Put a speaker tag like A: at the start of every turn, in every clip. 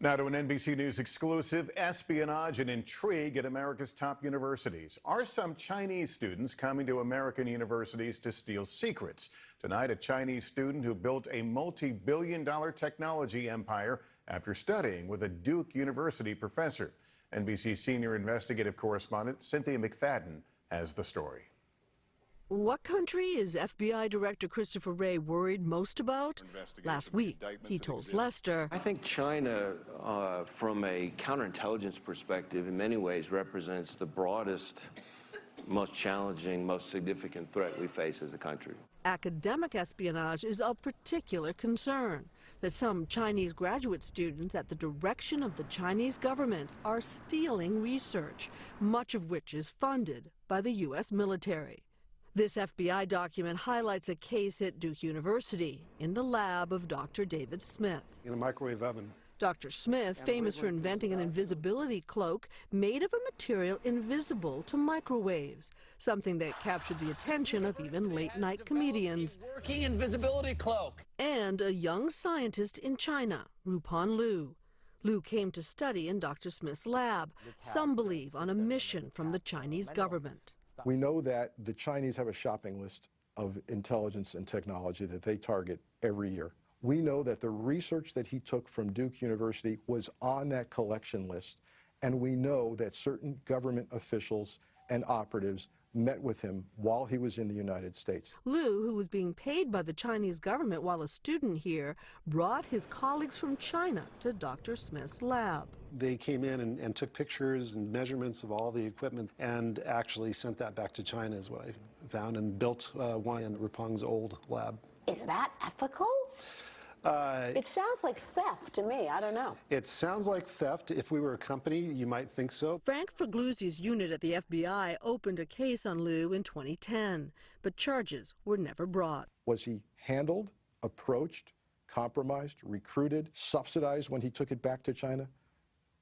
A: Now to an NBC News exclusive, espionage and intrigue at America's top universities. Are some Chinese students coming to American universities to steal secrets? Tonight, a Chinese student who built a multi-billion-dollar technology empire after studying with a Duke University professor. NBC senior investigative correspondent Cynthia McFadden has the story.
B: What country is FBI Director Christopher Wray worried most about? Last week, he told Lester,
C: I think China, from a counterintelligence perspective, in many ways represents the broadest, most challenging, most significant threat we face as a country.
B: Academic espionage is of particular concern, that some Chinese graduate students at the direction of the Chinese government are stealing research, much of which is funded by the U.S. military. This FBI document highlights a case at Duke University in the lab of Dr. David Smith.
D: In a microwave oven.
B: Dr. Smith, famous for inventing an invisibility cloak made of a material invisible to microwaves, something that captured the attention of even late-night comedians.
E: Working invisibility cloak.
B: And a young scientist in China, Rupan Liu. Liu came to study in Dr. Smith's lab, some believe on a mission from the Chinese government.
F: We know that the Chinese have a shopping list of intelligence and technology that they target every year. We know that the research that he took from Duke University was on that collection list, and we know that certain government officials and operatives met with him while he was in the United States.
B: Liu, who was being paid by the Chinese government while a student here, brought his colleagues from China to Dr. Smith's lab.
D: They came in and took pictures and measurements of all the equipment and actually sent that back to China, is what I found, and built one in Rupang's old lab.
G: Is that ethical? It sounds like theft to me. I don't know.
D: It sounds like theft. If we were a company, you might think so.
B: Frank Fagluzzi's unit at the FBI opened a case on Liu in 2010, but charges were never brought.
F: Was he handled, approached, compromised, recruited, subsidized when he took it back to China?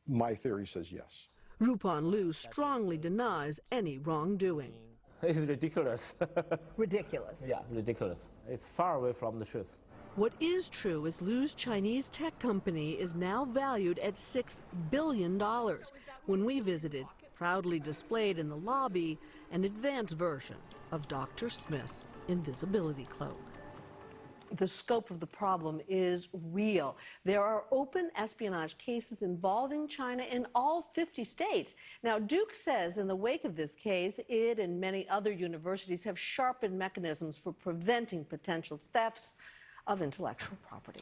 F: My theory says yes.
B: Rupan Liu strongly denies any wrongdoing.
H: It's ridiculous.
B: Ridiculous.
H: Yeah, ridiculous. It's far away from the truth.
B: What is true is Liu's Chinese tech company is now valued at $6 billion. When we visited, proudly displayed in the lobby, an advanced version of Dr. Smith's invisibility cloak. The scope of the problem is real. There are open espionage cases involving China in all 50 states. Now, Duke says in the wake of this case, it and many other universities have sharpened mechanisms for preventing potential thefts of intellectual property.